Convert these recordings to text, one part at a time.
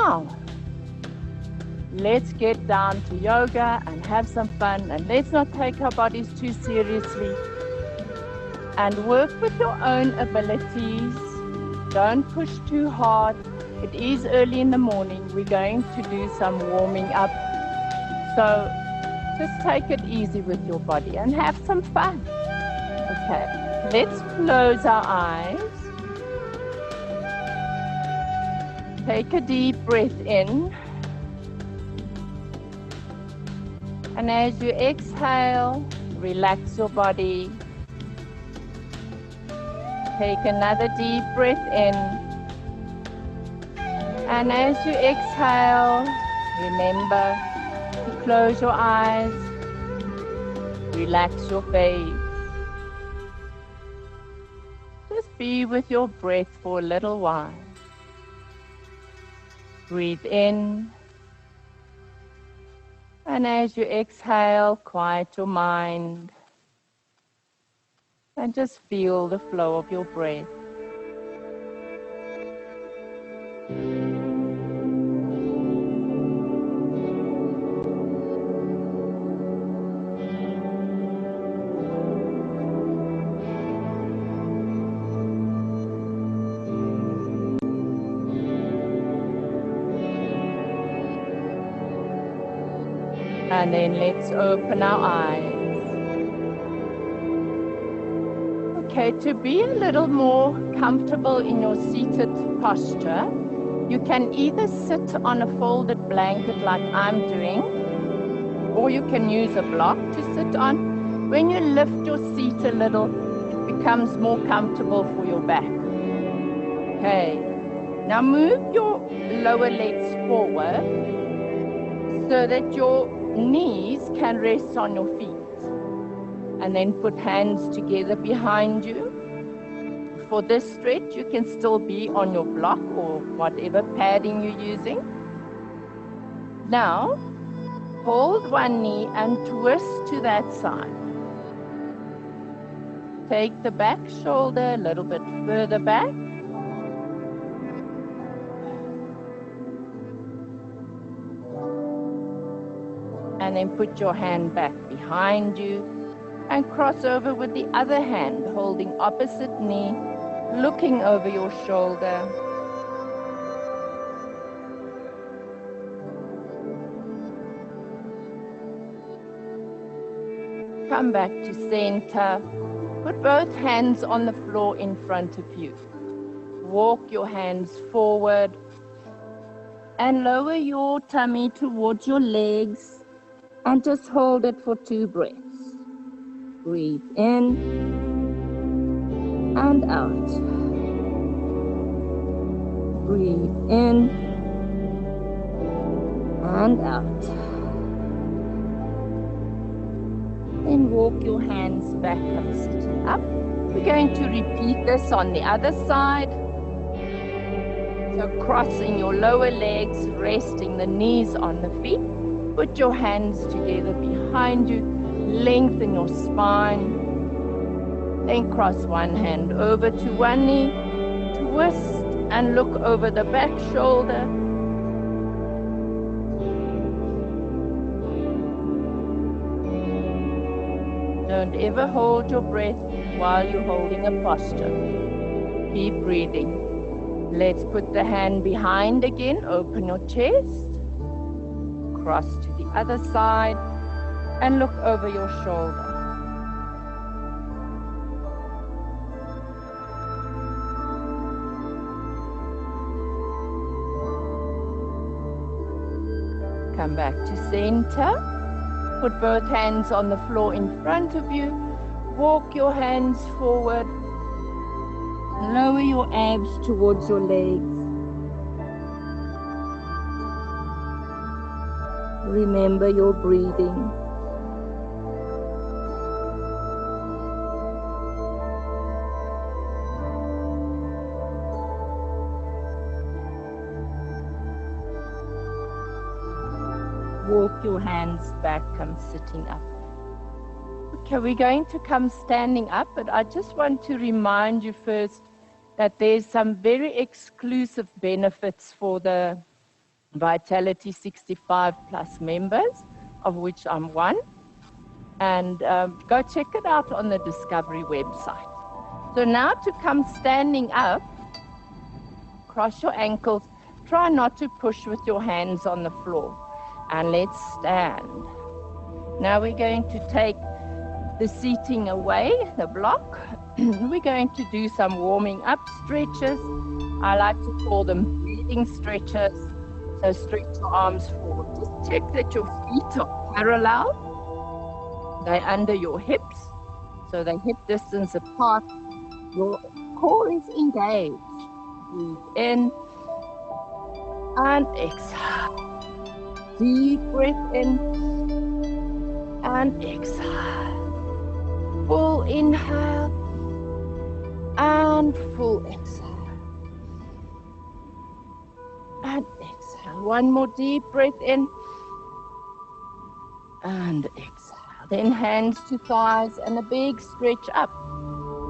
Now, let's get down to yoga and have some fun, and let's not take our bodies too seriously and work with your own abilities. Don't push too hard. It is early in the morning. We're going to do some warming up. So just take it easy with your body and have some fun. Okay, let's close our eyes. Take a deep breath in. And as you exhale, relax your body. Take another deep breath in. And as you exhale, remember to close your eyes, relax your face. Just be with your breath for a little while. Breathe in. And as you exhale, quiet your mind. And just feel the flow of your breath. And then let's open our eyes. Okay, to be a little more comfortable in your seated posture, you can either sit on a folded blanket like I'm doing, or you can use a block to sit on. When you lift your seat a little, it becomes more comfortable for your back. Okay, now move your lower legs forward so that your knees can rest on your feet. And then put hands together behind you. For this stretch, you can still be on your block or whatever padding you're using. Now, hold one knee and twist to that side. Take the back shoulder a little bit further back. And then put your hand back behind you. And cross over with the other hand, holding opposite knee, looking over your shoulder. Come back to center. Put both hands on the floor in front of you. Walk your hands forward and lower your tummy towards your legs and just hold it for 2 breaths. Breathe in and out. Breathe in and out. Then walk your hands back up, sitting up. We're going to repeat this on the other side. So crossing your lower legs, resting the knees on the feet. Put your hands together behind you. Lengthen your spine. Then cross one hand over to one knee. Twist and look over the back shoulder. Don't ever hold your breath while you're holding a posture. Keep breathing. Let's put the hand behind again. Open your chest. Cross to the other side. And look over your shoulder. Come back to center. Put both hands on the floor in front of you. Walk your hands forward. Lower your abs towards your legs. Remember your breathing. Walk your hands back, come sitting up. Okay, we're going to come standing up, but I just want to remind you first that there's some very exclusive benefits for the Vitality 65 plus members, of which I'm one. And go check it out on the Discovery website. So now to come standing up, cross your ankles. Try not to push with your hands on the floor. And let's stand. Now we're going to take the seating away, the block. We're going to do some warming up stretches. I like to call them breathing stretches. So stretch your arms forward. Just check that your feet are parallel. They're under your hips. So they're hip distance apart. Your core is engaged. Breathe in and exhale. Deep breath in and exhale. Full inhale and full exhale. And exhale. One more deep breath in and exhale. Then hands to thighs and a big stretch up.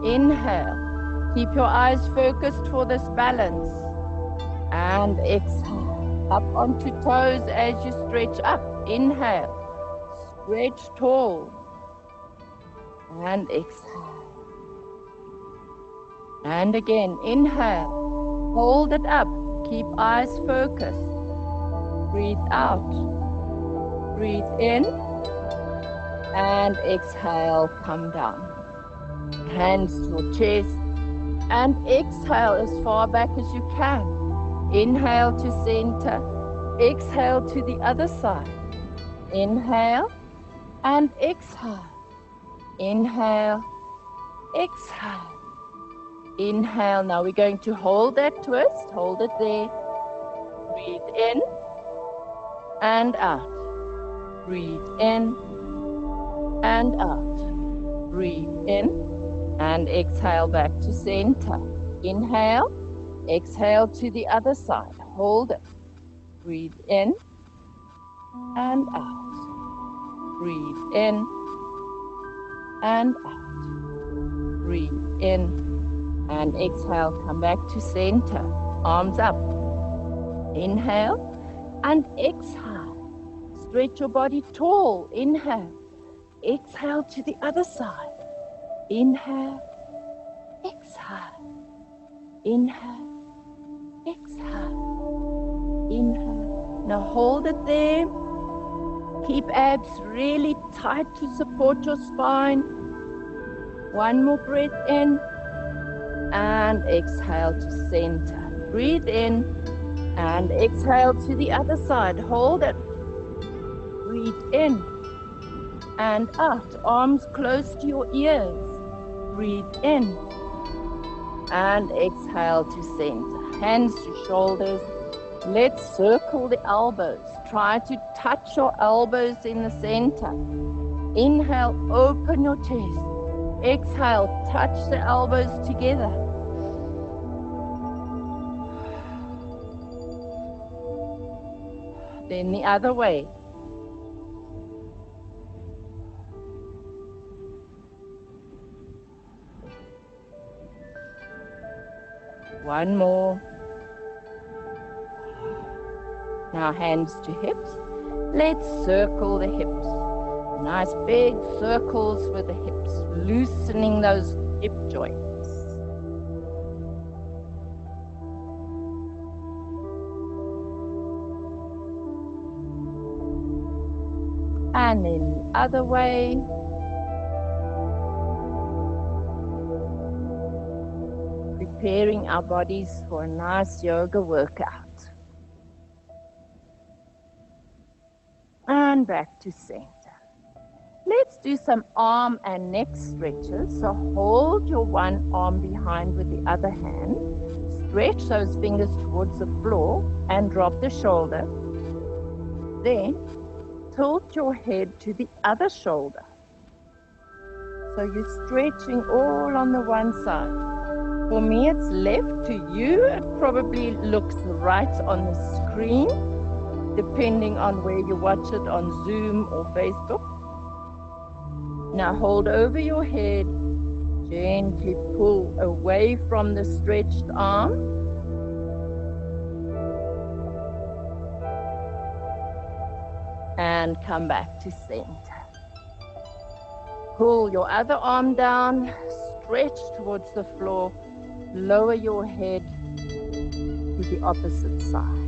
Inhale. Keep your eyes focused for this balance. And exhale. Up onto toes as you stretch up. Inhale. Stretch tall. And exhale. And again, inhale. Hold it up. Keep eyes focused. Breathe out. Breathe in. And exhale, come down. Hands to your chest. And exhale as far back as you can. Inhale to center. Exhale to the other side. Inhale and exhale. Inhale, exhale. Inhale. Now we're going to hold that twist. Hold it there. Breathe in and out. Breathe in and out. Breathe in and exhale back to center. Inhale, exhale to the other side. Hold it. Breathe in and out. Breathe in and out. Breathe in and exhale. Come back to center. Arms up. Inhale and exhale. Stretch your body tall. Inhale. Exhale to the other side. Inhale. Exhale. Inhale. Exhale. Inhale. Now hold it there. Keep abs really tight to support your spine. One more breath in and exhale to center. Breathe in and exhale to the other side. Hold it. Breathe in and out. Arms close to your ears. Breathe in and exhale to center. Hands to shoulders. Let's circle the elbows. Try to touch your elbows in the center. Inhale, open your chest. Exhale, touch the elbows together. Then the other way. One more. Now hands to hips. Let's circle the hips. Nice big circles with the hips, loosening those hip joints. And then the other way. Preparing our bodies for a nice yoga workout. And back to center. Let's do some arm and neck stretches. So hold your one arm behind with the other hand. Stretch those fingers towards the floor and drop the shoulder. Then tilt your head to the other shoulder. So you're stretching all on the one side. For me, it's left. To you, it probably looks right on the screen, depending on where you watch it on Zoom or Facebook. Now hold over your head, gently pull away from the stretched arm. And come back to center. Pull your other arm down, stretch towards the floor, lower your head to the opposite side.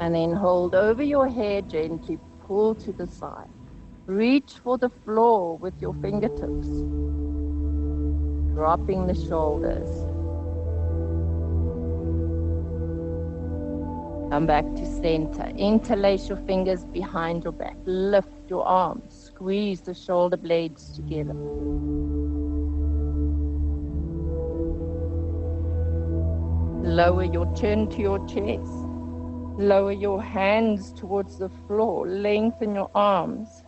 And then hold over your head, gently pull to the side. Reach for the floor with your fingertips, dropping the shoulders. Come back to center. Interlace your fingers behind your back. Lift your arms. Squeeze the shoulder blades together. Lower your chin to your chest. Lower your hands towards the floor. Lengthen your arms.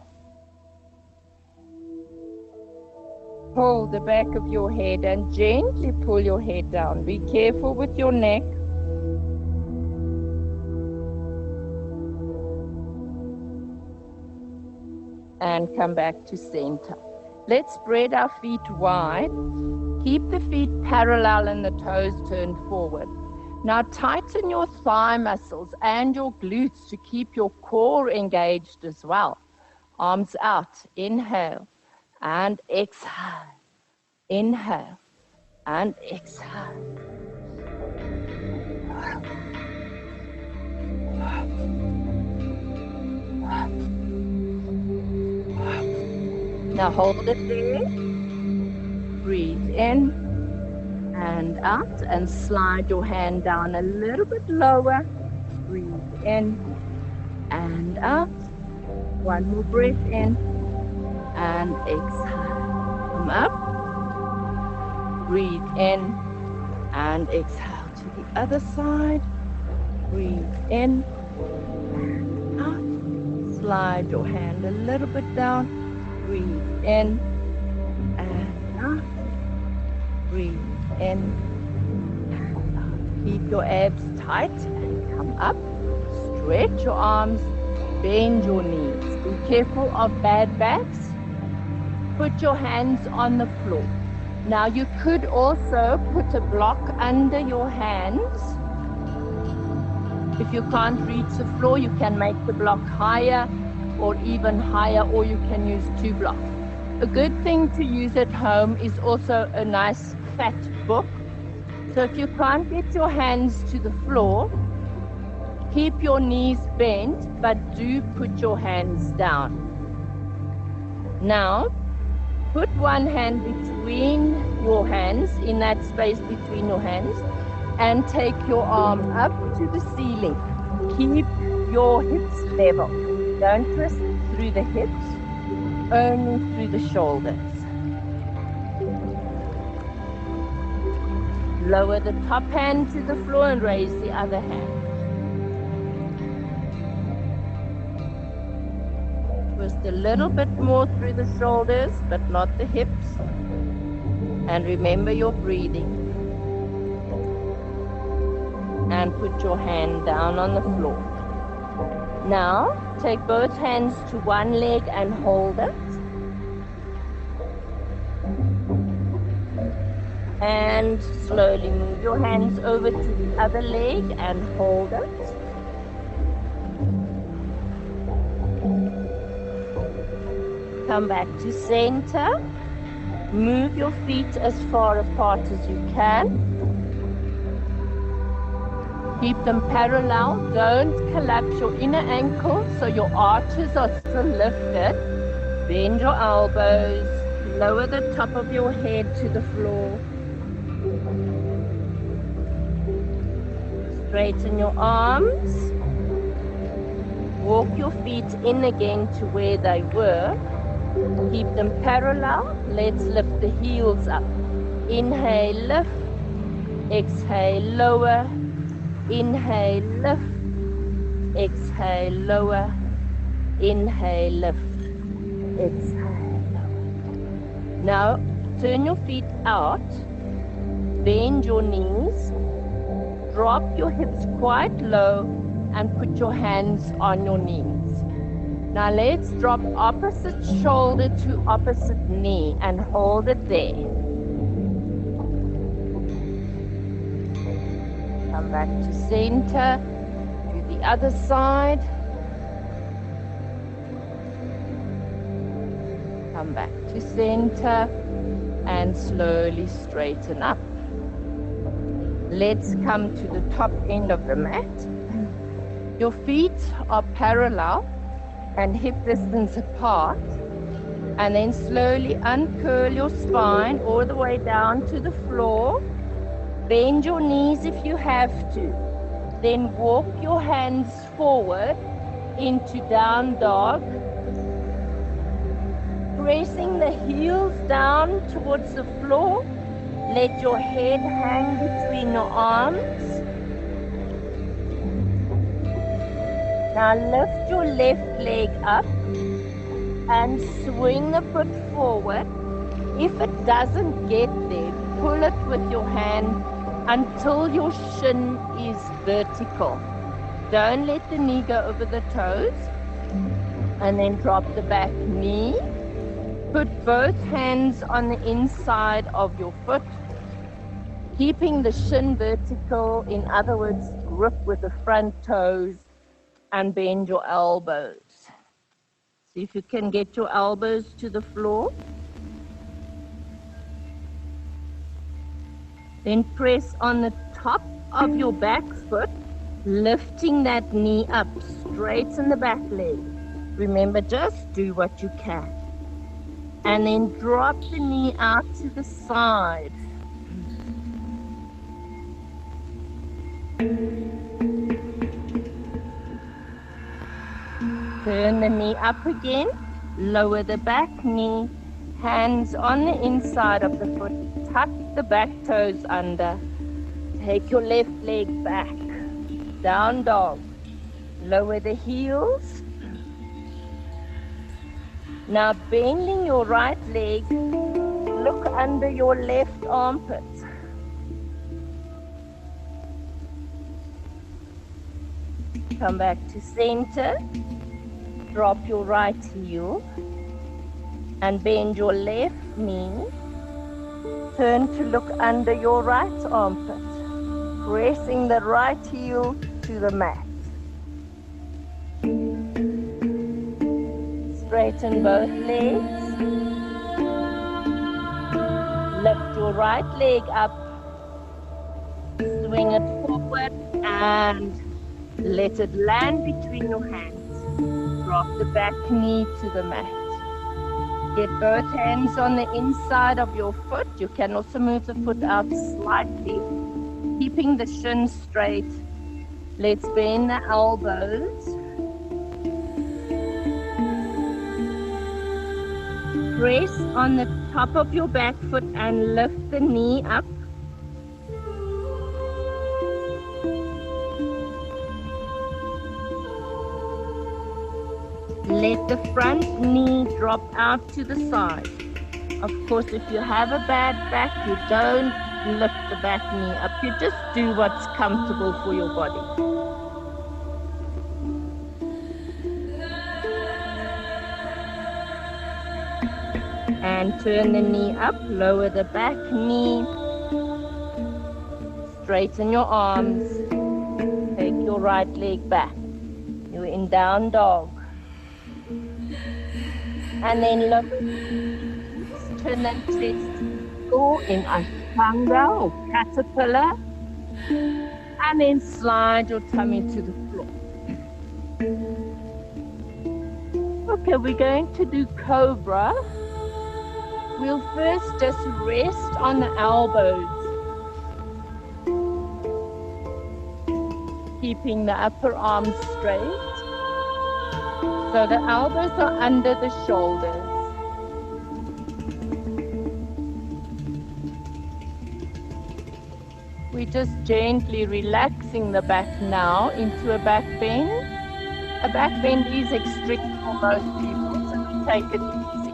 Hold the back of your head and gently pull your head down. Be careful with your neck. And come back to center. Let's spread our feet wide. Keep the feet parallel and the toes turned forward. Now tighten your thigh muscles and your glutes to keep your core engaged as well. Arms out. Inhale and exhale. Inhale and exhale. Now hold it there. Breathe in and out and slide your hand down a little bit lower. Breathe in and out. One more breath in and exhale. Come up. Breathe in and exhale to the other side. Breathe in and out. Slide your hand a little bit down. Breathe in and out. Breathe in and out. Keep your abs tight and come up. Stretch your arms. Bend your knees. Be careful of bad backs. Put your hands on the floor. Now you could also put a block under your hands. If you can't reach the floor, you can make the block higher or even higher, or you can use 2 blocks. A good thing to use at home is also a nice fat book. So if you can't get your hands to the floor, keep your knees bent, but do put your hands down. Now, put one hand between your hands, in that space between your hands, and take your arm up to the ceiling. Keep your hips level. Don't twist through the hips, only through the shoulders. Lower the top hand to the floor and raise the other hand. Twist a little bit more through the shoulders, but not the hips. And remember your breathing. And put your hand down on the floor. Now, take both hands to one leg and hold it. And slowly move your hands over to the other leg and hold it. Come back to center. Move your feet as far apart as you can. Keep them parallel. Don't collapse your inner ankle so your arches are still lifted. Bend your elbows. Lower the top of your head to the floor. Straighten your arms. Walk your feet in again to where they were. Keep them parallel. Let's lift the heels up. Inhale, lift. Exhale, lower. Inhale, lift. Exhale, lower. Inhale, lift. Exhale, lower. Now, turn your feet out. Bend your knees. Drop your hips quite low and put your hands on your knees. Now let's drop opposite shoulder to opposite knee and hold it there. Come back to center. Do the other side. Come back to center and slowly straighten up. Let's come to the top end of the mat. Your feet are parallel and hip distance apart. And then slowly uncurl your spine all the way down to the floor. Bend your knees if you have to. Then walk your hands forward into down dog. Pressing the heels down towards the floor. Let your head hang between your arms. Now lift your left leg up and swing the foot forward. If it doesn't get there, pull it with your hand until your shin is vertical. Don't let the knee go over the toes. And then drop the back knee. Put both hands on the inside of your foot, keeping the shin vertical, in other words, grip with the front toes and bend your elbows. See if you can get your elbows to the floor. Then press on the top of your back foot, lifting that knee up, straighten the back leg. Remember, just do what you can. And then drop the knee out to the side. Turn the knee up again, lower the back knee, hands on the inside of the foot, tuck the back toes under, take your left leg back, down dog, lower the heels. Now bending your right leg, look under your left armpit. Come back to center. Drop your right heel and bend your left knee. Turn to look under your right armpit, pressing the right heel to the mat. Straighten both legs. Lift your right leg up. Swing it forward and let it land between your hands. Drop the back knee to the mat. Get both hands on the inside of your foot. You can also move the foot out slightly, keeping the shin straight. Let's bend the elbows. Press on the top of your back foot and lift the knee up. Let the front knee drop out to the side. Of course, if you have a bad back, you don't lift the back knee up. You just do what's comfortable for your body. And turn the knee up, lower the back knee. Straighten your arms. Take your right leg back. You're in down dog. And then look, turn that chest, go in Ashtanga or caterpillar, and then slide your tummy to the floor. Okay, we're going to do Cobra. We'll first just rest on the elbows, keeping the upper arms straight. So the elbows are under the shoulders. We're just gently relaxing the back now into a back bend. A back bend is extreme for most people, so we take it easy.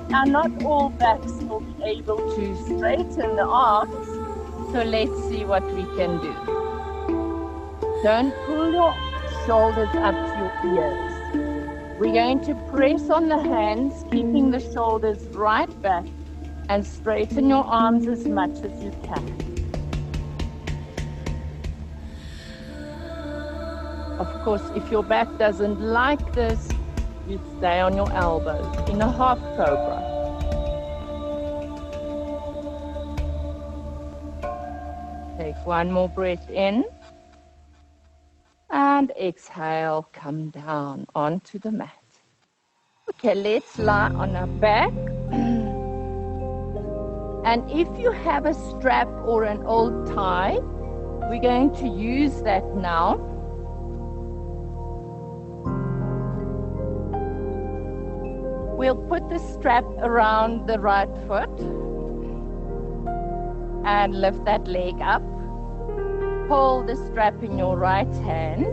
Now not all backs will be able to straighten the arms, so let's see what we can do. Don't pull your shoulders up to your ears. We're going to press on the hands, keeping the shoulders right back, and straighten your arms as much as you can. Of course, if your back doesn't like this, you stay on your elbows in a half cobra. Take one more breath in. And exhale, come down onto the mat. Okay, let's lie on our back. And if you have a strap or an old tie, we're going to use that now. We'll put the strap around the right foot and lift that leg up. Hold the strap in your right hand.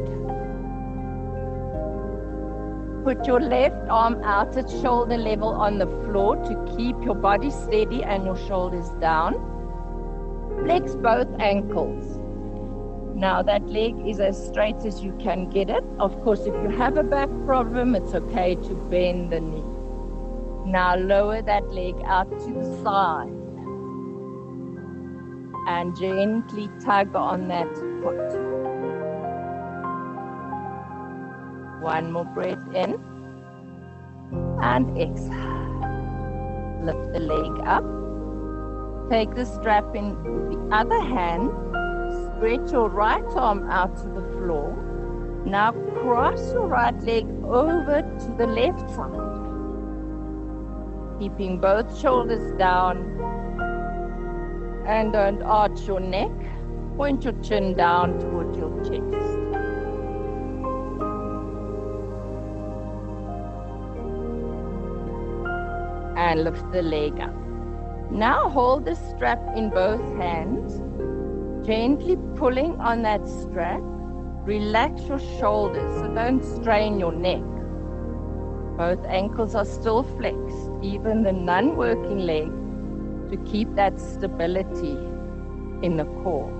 Put your left arm out at shoulder level on the floor to keep your body steady and your shoulders down. Flex both ankles. Now that leg is as straight as you can get it. Of course, if you have a back problem, it's okay to bend the knee. Now lower that leg out to the side. And gently tug on that foot. One more breath in. And exhale. Lift the leg up. Take the strap in with the other hand. Stretch your right arm out to the floor. Now cross your right leg over to the left side. Keeping both shoulders down. And don't arch your neck. Point your chin down towards your chest. And lift the leg up. Now hold the strap in both hands. Gently pulling on that strap. Relax your shoulders, so don't strain your neck. Both ankles are still flexed, even the non-working leg, to keep that stability in the core.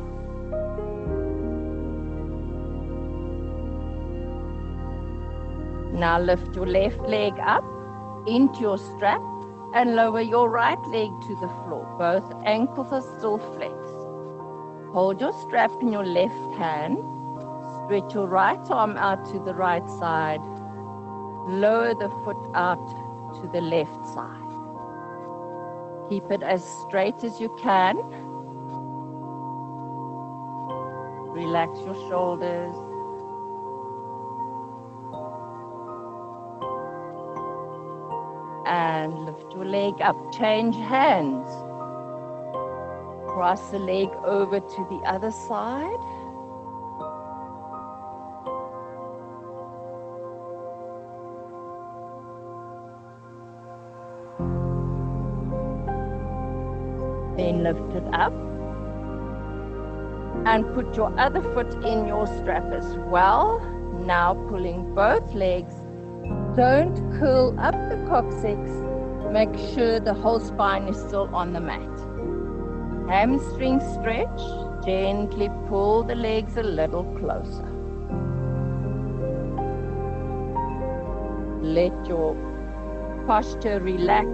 Now lift your left leg up into your strap and lower your right leg to the floor. Both ankles are still flexed. Hold your strap in your left hand. Stretch your right arm out to the right side. Lower the foot out to the left side. Keep it as straight as you can. Relax your shoulders. And lift your leg up. Change hands. Cross the leg over to the other side. Then lift it up. And put your other foot in your strap as well. Now pulling both legs. Don't curl up the coccyx. Make sure the whole spine is still on the mat. Hamstring stretch. Gently pull the legs a little closer. Let your posture relax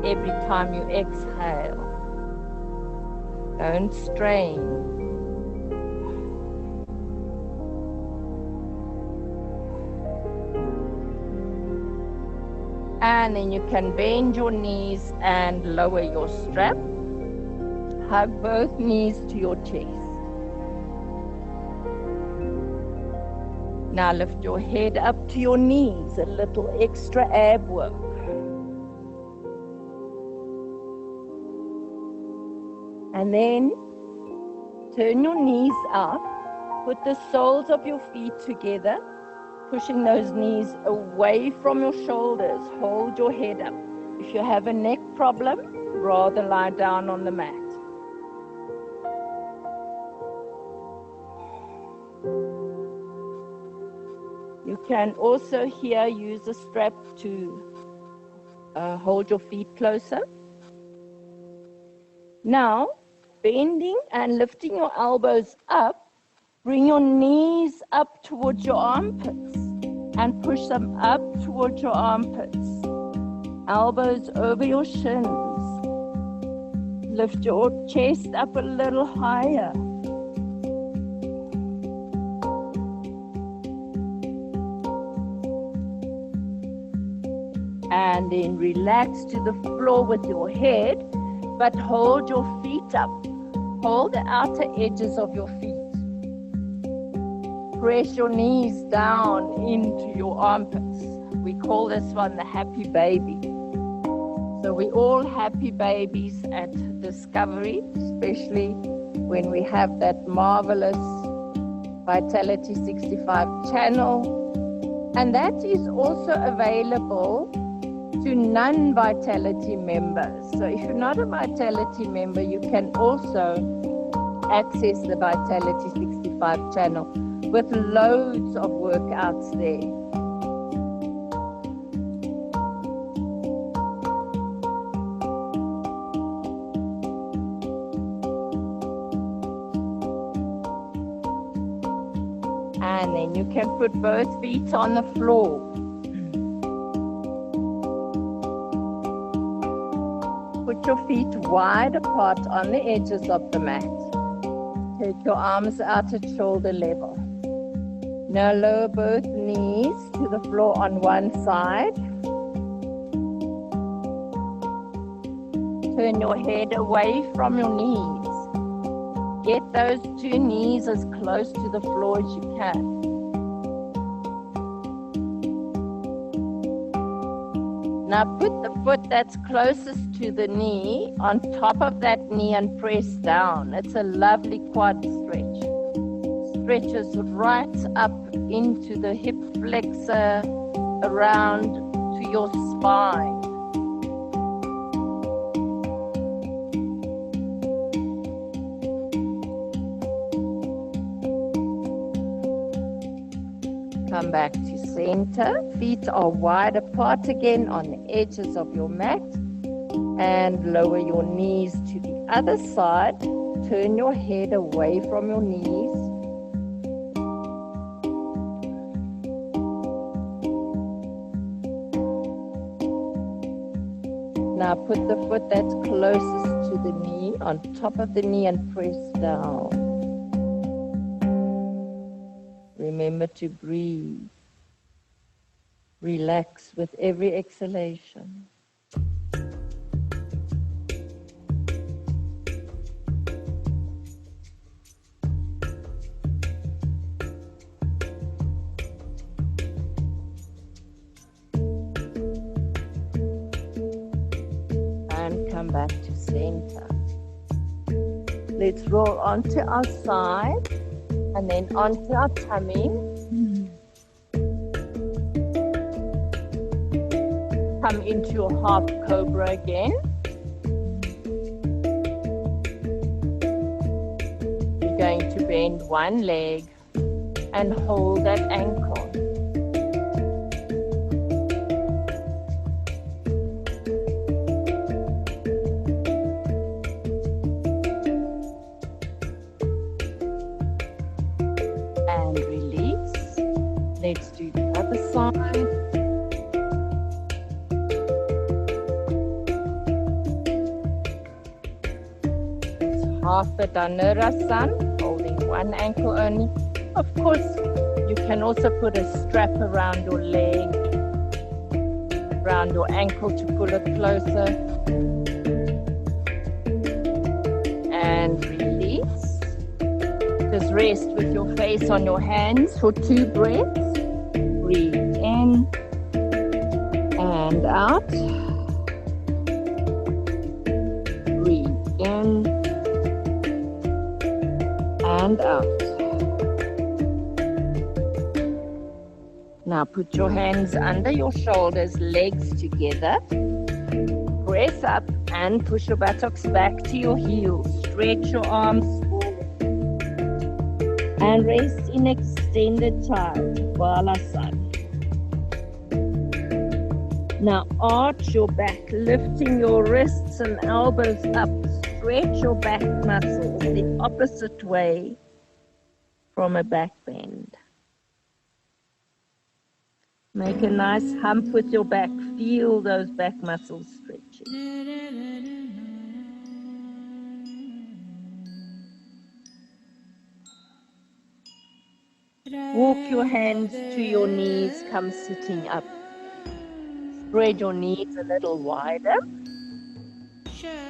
every time you exhale. Don't strain. And then you can bend your knees and lower your strap. Hug both knees to your chest. Now lift your head up to your knees, a little extra ab work. And then turn your knees out. Put the soles of your feet together. Pushing those knees away from your shoulders. Hold your head up. If you have a neck problem, rather lie down on the mat. You can also here use a strap to hold your feet closer. Now, bending and lifting your elbows up. Bring your knees up towards your armpits and push them up towards your armpits. Elbows over your shins. Lift your chest up a little higher. And then relax to the floor with your head, but hold your feet up. Hold the outer edges of your feet. Press your knees down into your armpits. We call this one the happy baby. So we're all happy babies at Discovery, especially when we have that marvelous Vitality 65 channel. And that is also available to non-Vitality members. So if you're not a Vitality member, you can also access the Vitality 65 channel with loads of workouts there. And then you can put both feet on the floor. Put your feet wide apart on the edges of the mat. Take your arms out at shoulder level. Now lower both knees to the floor on one side. Turn your head away from your knees. Get those two knees as close to the floor as you can. Now put the foot that's closest to the knee on top of that knee and press down. It's a lovely quad stretch. Stretches right up into the hip flexor, around to your spine. Come back to center. Feet are wide apart again on the edges of your mat. And lower your knees to the other side. Turn your head away from your knees. Now put the foot that's closest to the knee on top of the knee and press down. Remember to breathe. Relax with every exhalation. And come back to center. Let's roll onto our side. And then onto our tummy. Come into your half cobra again. You're going to bend one leg and hold that ankle. And release. Let's do the other side. It's half a Dhanurasana, holding one ankle only. Of course, you can also put a strap around your leg, around your ankle to pull it closer. And release. Just rest with your face on your hands for 2 breaths. Breathe in and out. Breathe in and out. Now put your hands under your shoulders, legs together. Press up and push your buttocks back to your heels. Stretch your arms forward. And rest in extended child, Balasana. Now arch your back, lifting your wrists and elbows up. Stretch your back muscles the opposite way from a back bend. Make a nice hump with your back. Feel those back muscles stretching. Walk your hands to your knees, come sitting up. Spread your knees a little wider.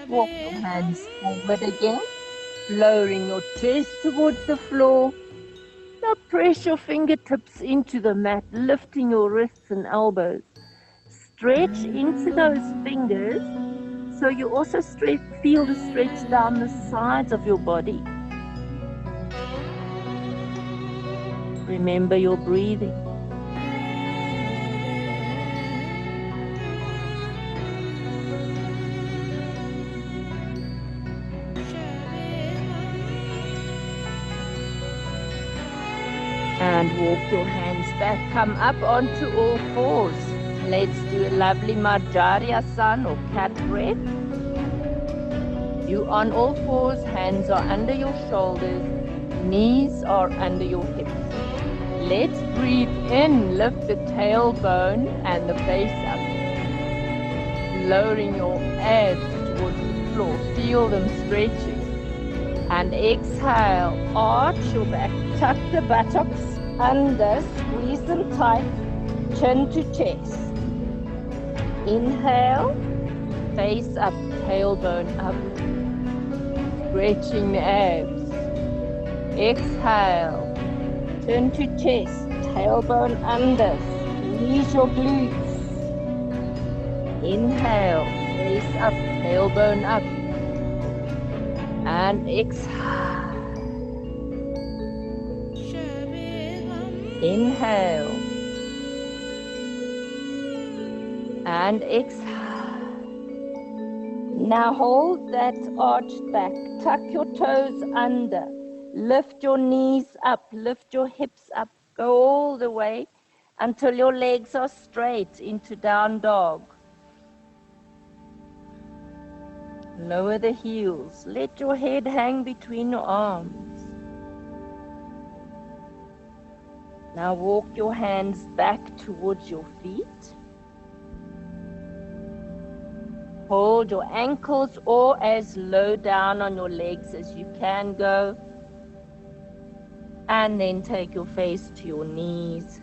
Walk your hands forward again, lowering your chest towards the floor. Now press your fingertips into the mat, lifting your wrists and elbows. Stretch into those fingers so you also feel the stretch down the sides of your body. Remember your breathing. And walk your hands back, come up onto all fours. Let's do a lovely Asana or cat breath. You on all fours, hands are under your shoulders, knees are under your hips. Let's breathe in, lift the tailbone and the face up. Lowering your abs towards the floor, feel them stretching. And exhale, arch your back, tuck the buttocks under, squeeze them tight, chin to chest. Inhale, face up, tailbone up, stretching the abs. Exhale, turn to chest, tailbone under, squeeze your glutes. Inhale, face up, tailbone up. And exhale. Inhale. And exhale. Now hold that arched back. Tuck your toes under. Lift your knees up. Lift your hips up. Go all the way until your legs are straight into down dog. Lower the heels. Let your head hang between your arms. Now walk your hands back towards your feet. Hold your ankles or as low down on your legs as you can go. And then take your face to your knees.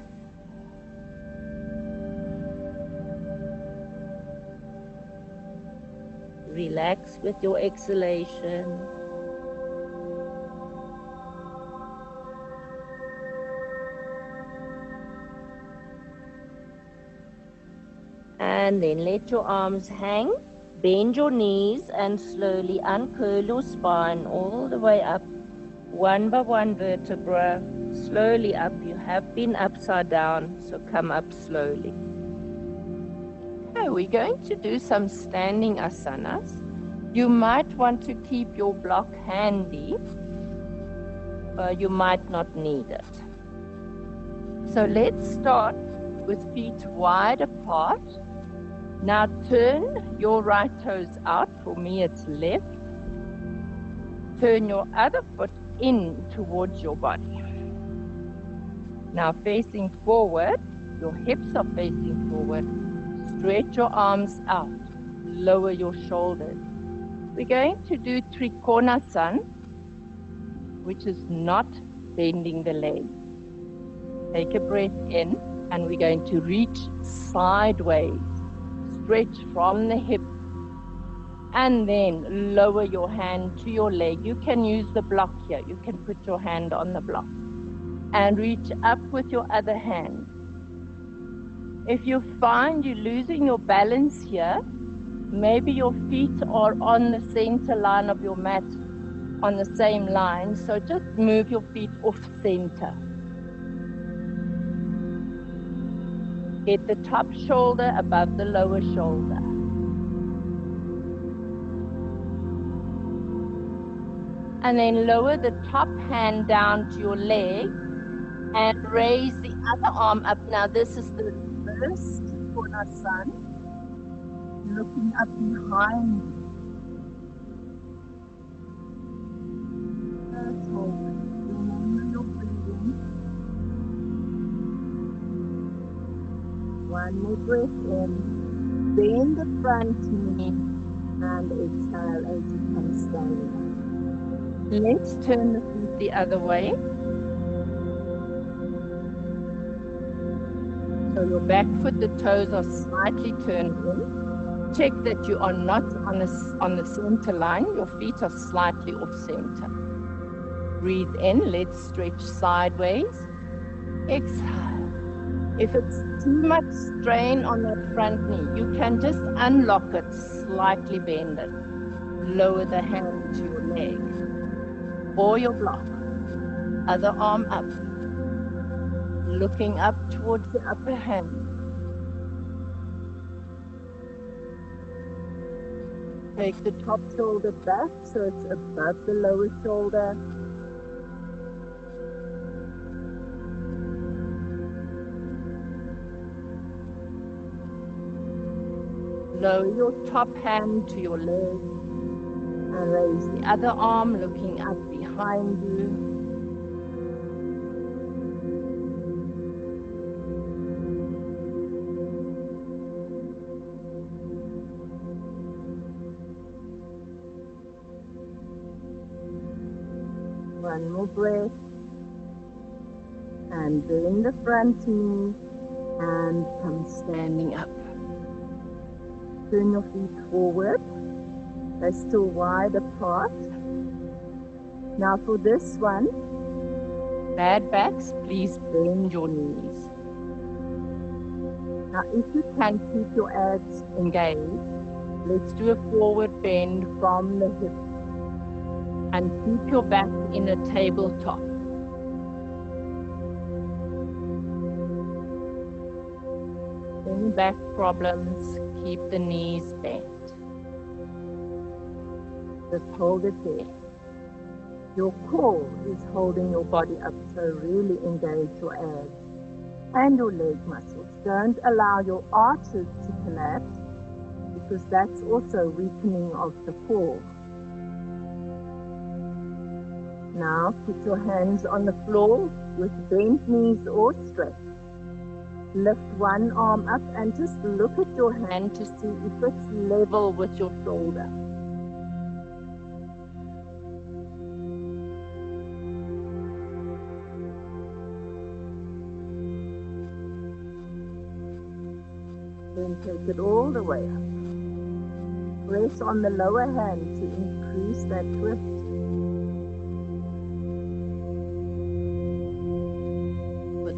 Relax with your exhalation. And then let your arms hang. Bend your knees and slowly uncurl your spine all the way up, one by one vertebra, slowly up. You have been upside down, so come up slowly. Okay, we're going to do some standing asanas. You might want to keep your block handy, but you might not need it. So let's start with feet wide apart. Now turn your right toes out. For me, it's left. Turn your other foot in towards your body. Now facing forward, your hips are facing forward. Stretch your arms out. Lower your shoulders. We're going to do Trikonasa, which is not bending the leg. Take a breath in, and we're going to reach sideways. Stretch from the hip, and then lower your hand to your leg. You can use the block here. You can put your hand on the block and reach up with your other hand. If you find you're losing your balance here, maybe your feet are on the center line of your mat, on the same line, so just move your feet off center. Get the top shoulder above the lower shoulder. And then lower the top hand down to your leg and raise the other arm up. Now this is the first Trikonasa, looking up behind you. That's all. Remember your breathing. One more breath in. Bend the front knee and exhale as you come standing up. Let's turn the feet the other way. So your back foot, the toes are slightly turned in. Check that you are not on the center line. Your feet are slightly off center. Breathe in. Let's stretch sideways. Exhale. If it's too much strain on that front knee, you can just unlock it, slightly bend it. Lower the hand to your leg or your block. Other arm up. Looking up towards the upper hand. Take the top shoulder back so it's above the lower shoulder. Lower your top hand to your leg and raise the other arm looking up behind you. One more breath. And bend the front knee and come standing up. Turn your feet forward. They're still wide apart. Now for this one, bad backs, please bend your knees. Now if you can keep your abs engaged, let's do a forward bend from the hip. And keep your back in a tabletop. Any back problems, keep the knees bent. Just hold it there. Your core is holding your body up, so really engage your abs and your leg muscles. Don't allow your arches to collapse, because that's also weakening of the core. Now put your hands on the floor with bent knees or straight. Lift one arm up and just look at your hand to see if it's level with your shoulder. Then take it all the way up. Press on the lower hand to increase that twist.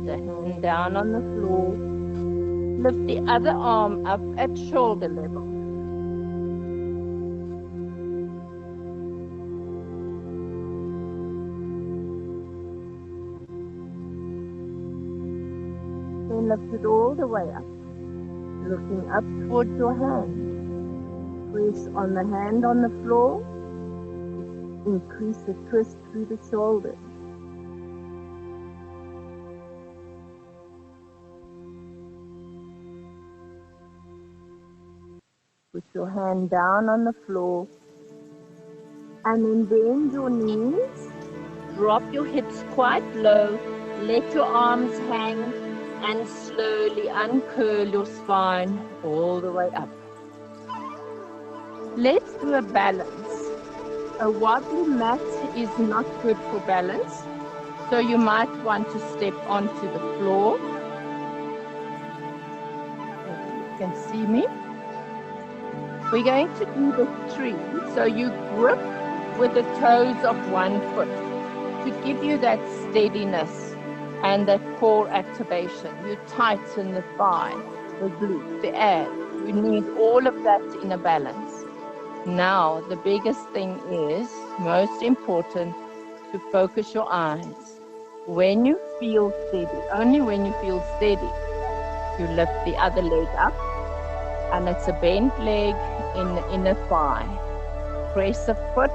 The hand down on the floor. Lift the other arm up at shoulder level. Then lift it all the way up, looking up towards your hand. Press on the hand on the floor. Increase the twist through the shoulders. Put your hand down on the floor and then bend your knees. Drop your hips quite low. Let your arms hang and slowly uncurl your spine all the way up. Let's do a balance. A wobbly mat is not good for balance, so you might want to step onto the floor. You can see me. We're going to do the tree, so you grip with the toes of one foot to give you that steadiness and that core activation. You tighten the thigh, the glute, the abs. We need all of that in a balance. Now, the biggest thing is, most important, to focus your eyes. When you feel steady, only when you feel steady, you lift the other leg up, and it's a bent leg in the inner thigh. Press the foot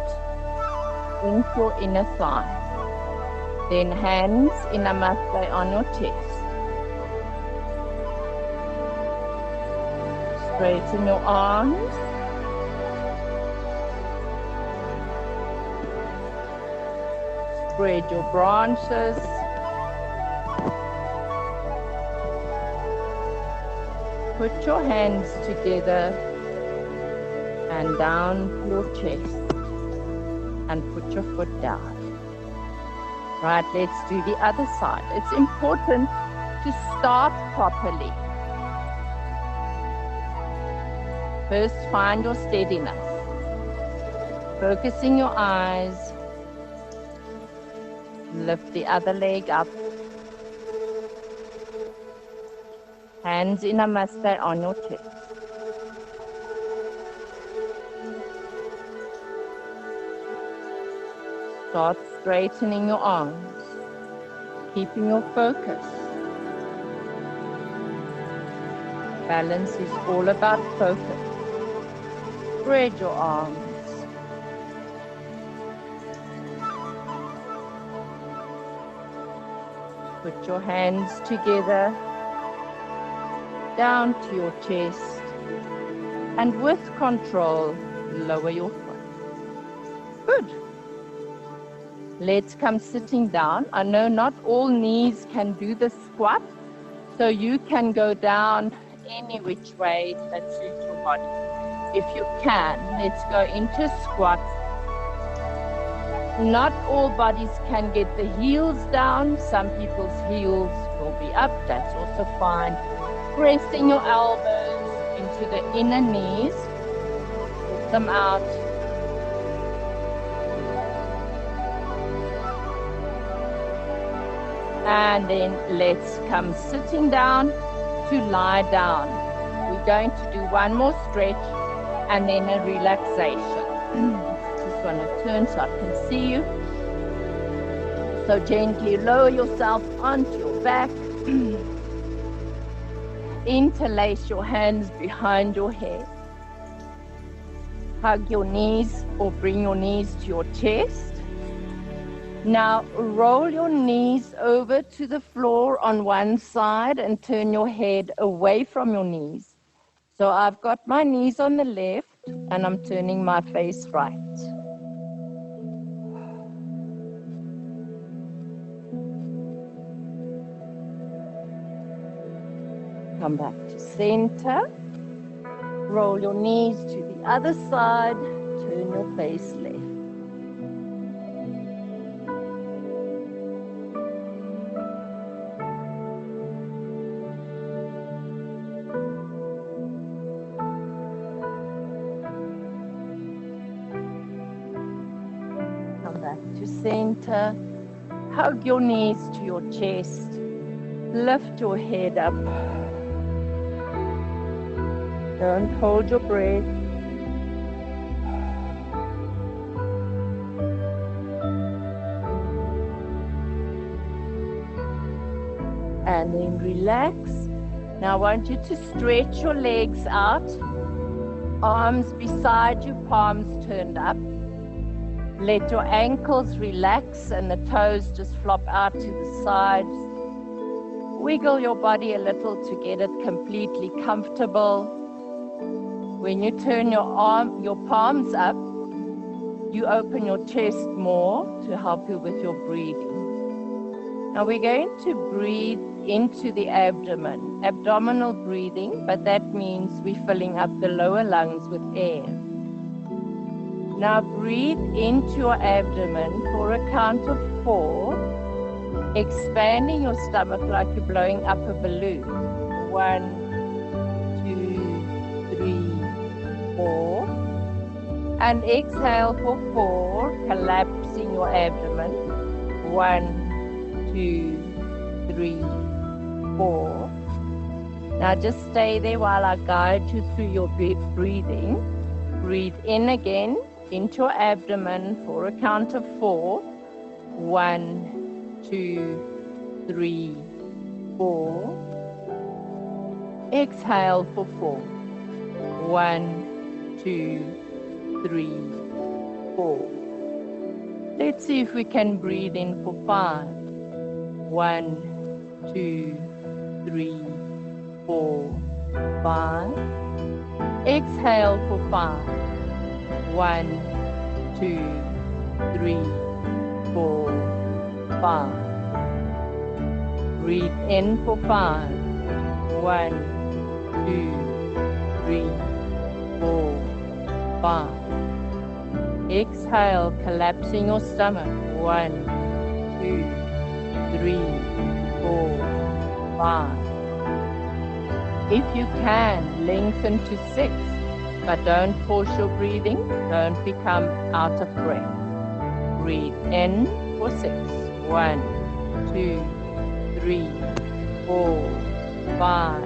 into your inner thigh. Then hands in a namaste on your chest. Straighten your arms. Spread your branches. Put your hands together and down your chest and put your foot down. Right, let's do the other side. It's important to start properly, first find your steadiness. Focusing your eyes, lift the other leg up. Hands in namaste on your chest. Start straightening your arms, keeping your focus. Balance is all about focus. Spread your arms. Put your hands together, down to your chest, and with control, lower your foot. Good. Let's come sitting down. I know not all knees can do the squat, so you can go down any which way that suits your body. If you can, let's go into squat. Not all bodies can get the heels down. Some people's heels will be up. That's also fine. Pressing your elbows into the inner knees. Put them out. And then let's come sitting down to lie down. We're going to do one more stretch and then a relaxation. Just want to turn so I can see you. So gently lower yourself onto your back. Interlace your hands behind your head. Hug your knees or bring your knees to your chest. Now roll your knees over to the floor on one side and turn your head away from your knees. So I've got my knees on the left and I'm turning my face right. Come back to center. Roll your knees to the other side. Turn your face left. Center, hug your knees to your chest, lift your head up. Don't hold your breath. And then relax. Now I want you to stretch your legs out, arms beside you, palms turned up. Let your ankles relax and the toes just flop out to the sides. Wiggle your body a little to get it completely comfortable. When you turn your palms up, you open your chest more to help you with your breathing. Now we're going to breathe into the abdomen, abdominal breathing, but that means we're filling up the lower lungs with air. Now breathe into your abdomen for a count of 4, expanding your stomach like you're blowing up a balloon. 1, 2, 3, 4. And exhale for 4, collapsing your abdomen. 1, 2, 3, 4. Now just stay there while I guide you through your breathing. Breathe in again into your abdomen for a count of 4. 1, 2, 3, 4. Exhale for 4. 1, 2, 3, 4. Let's see if we can breathe in for 5. 1, 2, 3, 4, 5. Exhale for 5. 1, 2, 3, 4, 5. Breathe in for 5. 1, 2, 3, 4, 5. Exhale, collapsing your stomach. 1, 2, 3, 4, 5. If you can, lengthen to 6, but don't force your breathing. Don't become out of breath. Breathe in for 6. 1, 2, 3, 4, 5,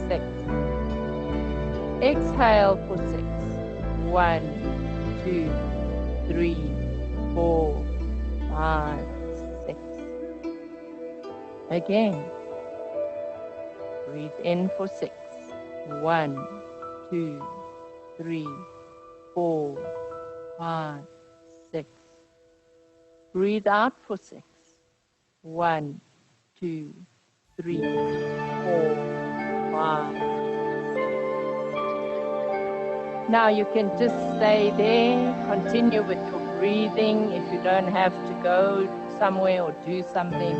6. Exhale for 6. 1, 2, 3, 4, 5, 6. Again. Breathe in for 6. 1, 2, 3, 4, 5, 6. Breathe out for 6. 1, 2, 3, 4, 5. Now you can just stay there, continue with your breathing. If you don't have to go somewhere or do something,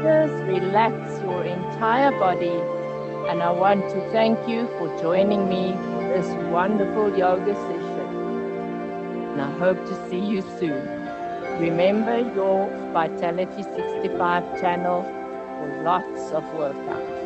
just relax your entire body. And I want to thank you for joining me for this wonderful yoga session. And I hope to see you soon. Remember your Vitality 65 channel for lots of workouts.